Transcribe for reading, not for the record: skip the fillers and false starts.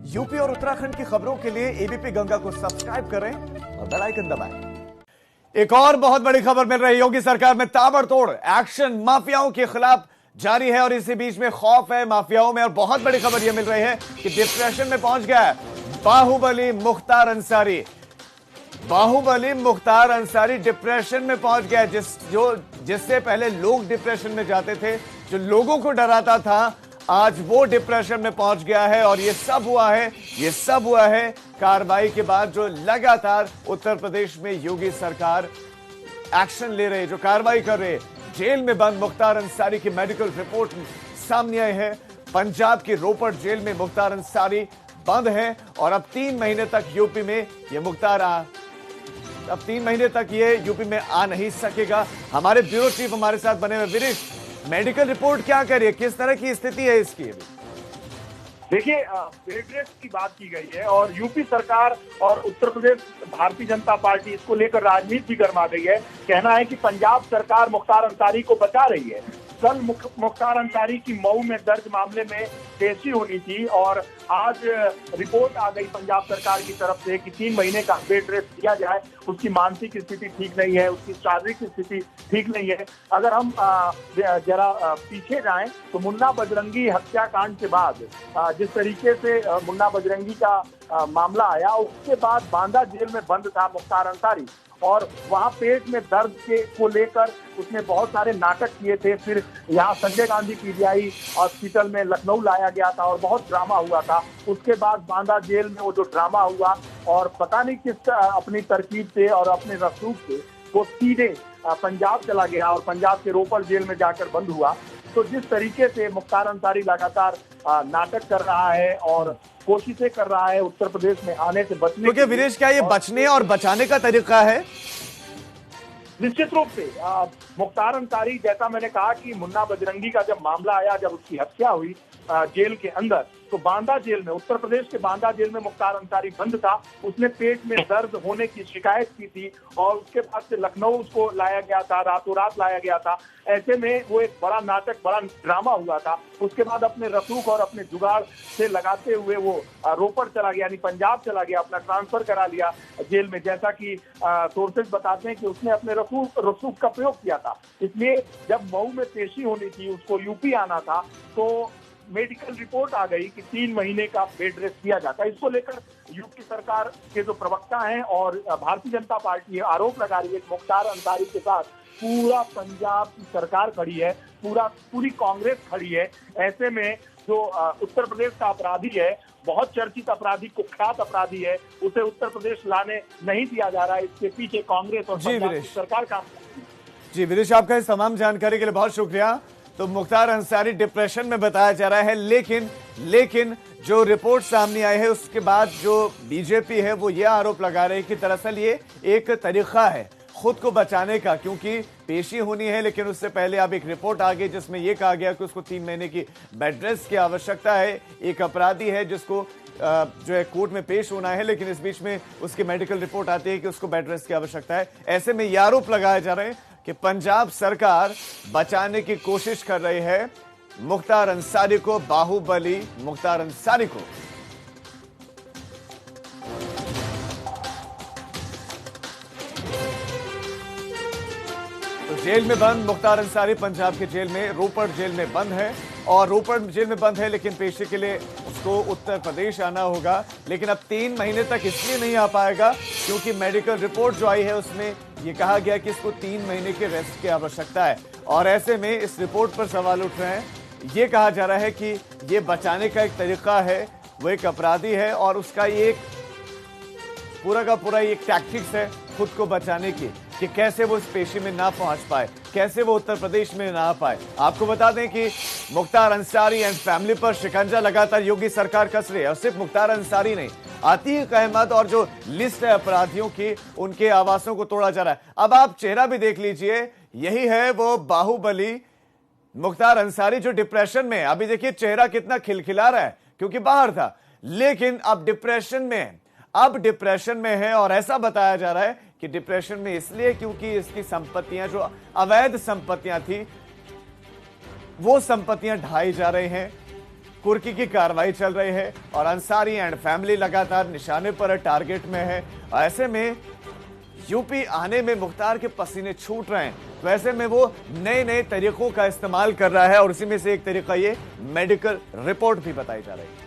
UP और उत्तराखंड की खबरों के लिए एबीपी गंगा को सब्सक्राइब करें और बेल आइकन दबाएं। एक और बहुत बड़ी खबर मिल रही है। योगी सरकार में ताबड़तोड़ एक्शन माफियाओं के खिलाफ जारी है और इसी बीच में खौफ है माफियाओं में। और बहुत बड़ी खबर यह मिल रही है कि डिप्रेशन में पहुंच गया है बाहुबली मुख्तार अंसारी। बाहुबली मुख्तार अंसारी डिप्रेशन में पहुंच गया, जिससे पहले लोग डिप्रेशन में जाते थे, जो लोगों को डराता था, आज वो डिप्रेशन में पहुंच गया है। और ये सब हुआ है कार्रवाई के बाद, जो लगातार उत्तर प्रदेश में योगी सरकार एक्शन ले रही है, जो कार्रवाई कर रही है। जेल में बंद मुख्तार अंसारी की मेडिकल रिपोर्ट सामने आई है। पंजाब की रोपड़ जेल में मुख्तार अंसारी बंद है और अब 3 महीने तक यूपी में ये यूपी में आ नहीं सकेगा। हमारे ब्यूरो चीफ हमारे साथ बने हुए विरिश, मेडिकल रिपोर्ट क्या कह रही है, किस तरह की स्थिति है इसकी? देखिए, बेड रेस्ट की बात की गई है और यूपी सरकार और उत्तर प्रदेश भारतीय जनता पार्टी इसको लेकर राजनीति भी गरमा गई है। कहना है कि पंजाब सरकार मुख्तार अंसारी को बचा रही है। कल मुख्तार अंसारी की मऊ में दर्ज मामले में पेशी होनी थी और आज रिपोर्ट आ गई पंजाब सरकार की तरफ से कि 3 महीने का बेड रेस्ट दिया जाए। उसकी मानसिक स्थिति ठीक नहीं है, उसकी शारीरिक स्थिति ठीक नहीं है। अगर हम जरा पीछे जाएं तो मुन्ना बजरंगी हत्याकांड के बाद जिस तरीके से मुन्ना बजरंगी का मामला आया, उसके बाद बांदा जेल में बंद था मुख्तार अंसारी और वहां पेट में दर्द को लेकर उसने बहुत सारे नाटक किए थे। फिर यहाँ संजय गांधी पीजीआई हॉस्पिटल में लखनऊ लाया गया था और बहुत ड्रामा हुआ था। उसके बाद बांदा जेल में वो जो ड्रामा हुआ और पता नहीं किस अपनी तरकीब से और अपने रसूख से वो सीधे पंजाब चला गया और पंजाब के रोपड़ जेल में जाकर बंद हुआ। तो जिस तरीके से मुख्तार अंसारी लगातार नाटक कर रहा है और कोशिशें कर रहा है उत्तर प्रदेश में आने से बचने, क्योंकि विनेश क्या ये बचने और बचाने का तरीका है? निश्चित रूप से मुख्तार अंसारी, जैसा मैंने कहा कि मुन्ना बजरंगी का जब मामला आया, जब उसकी हत्या हुई जेल के अंदर, तो बांदा जेल में, उत्तर प्रदेश के बांदा जेल में मुख्तार अंसारी बंद था। उसने पेट में दर्द होने की शिकायत की थी और उसके बाद से लखनऊ उसको लाया गया था, रातों रात लाया गया था। ऐसे में वो एक बड़ा नाटक, बड़ा ड्रामा हुआ था। उसके बाद अपने रसूख और अपने जुगाड़ से लगाते हुए वो रोपड़ चला गया, यानी पंजाब चला गया, अपना ट्रांसफर करा लिया जेल में। जैसा कि सोर्सेज बताते हैं कि उसने अपने रसूख का प्रयोग किया था। इसलिए जब मऊ में पेशी होनी थी, उसको यूपी आना था, तो मेडिकल रिपोर्ट आ गई कि 3 महीने का बेड रेस्ट दिया जाता है। इसको लेकर यूपी सरकार के जो प्रवक्ता हैं और भारतीय जनता पार्टी आरोप लगा रही है कि मुख्तार अंसारी के साथ पूरा पंजाब की सरकार खड़ी है, पूरी कांग्रेस खड़ी है। ऐसे में जो उत्तर प्रदेश का अपराधी है, बहुत चर्चित अपराधी, कुख्यात अपराधी है, उसे उत्तर प्रदेश लाने नहीं दिया जा रहा है। इसके पीछे कांग्रेस और पंजाब की सरकार का। जी विनेश, आपका इस तमाम जानकारी के लिए बहुत शुक्रिया। तो मुख्तार अंसारी डिप्रेशन में बताया जा रहा है, लेकिन जो रिपोर्ट सामने आई है उसके बाद जो बीजेपी है वो ये आरोप लगा रही है कि दरअसल ये एक तरीका है खुद को बचाने का, क्योंकि पेशी होनी है। लेकिन उससे पहले अब एक रिपोर्ट आ गई जिसमें यह कहा गया कि उसको 3 महीने की बेड रेस्ट की आवश्यकता है। एक अपराधी है जिसको जो है कोर्ट में पेश होना है, लेकिन इस बीच में उसकी मेडिकल रिपोर्ट आती है कि उसको बेड रेस्ट की आवश्यकता है। ऐसे में ये आरोप लगाए जा रहे हैं कि पंजाब सरकार बचाने की कोशिश कर रही है मुख्तार अंसारी को, बाहुबली मुख्तार अंसारी को। तो जेल में बंद मुख्तार अंसारी पंजाब के जेल में, रोपड़ जेल में बंद है और रोपड़ जेल में बंद है, लेकिन पेशी के लिए उसको उत्तर प्रदेश आना होगा। लेकिन अब 3 महीने तक इसलिए नहीं आ पाएगा क्योंकि मेडिकल रिपोर्ट जो आई है उसमें यह कहा गया कि इसको 3 महीने के रेस्ट की आवश्यकता है। और ऐसे में इस रिपोर्ट पर सवाल उठ रहे हैं। ये कहा जा रहा है कि ये बचाने का एक तरीका है, वो एक अपराधी है और उसका ये पूरा का पूरा एक टैक्टिक्स है खुद को बचाने की, कि कैसे वो इस पेशी में ना पहुंच पाए, कैसे वो उत्तर प्रदेश में ना आ पाए। आपको बता दें कि मुख्तार अंसारी एंड फैमिली पर शिकंजा लगातार योगी सरकार कस रही है। और सिर्फ मुख्तार अंसारी नहीं, अतीक अहमद और जो लिस्ट है अपराधियों की, उनके आवासों को तोड़ा जा रहा है। अब आप चेहरा भी देख लीजिए, यही है वो बाहुबली मुख्तार अंसारी जो डिप्रेशन में है। अभी देखिए चेहरा कितना खिलखिला रहा है क्योंकि बाहर था, लेकिन अब डिप्रेशन में है। और ऐसा बताया जा रहा है कि डिप्रेशन में इसलिए क्योंकि इसकी संपत्तियां, जो अवैध संपत्तियां थी, वो संपत्तियां ढाई जा रही हैं। कुर्की की कार्रवाई चल रही है और अंसारी एंड फैमिली लगातार निशाने पर टारगेट में है। ऐसे में यूपी आने में मुख्तार के पसीने छूट रहे हैं, तो ऐसे में वो नए नए तरीकों का इस्तेमाल कर रहा है और उसी में से एक तरीका ये मेडिकल रिपोर्ट भी बताई जा रही है।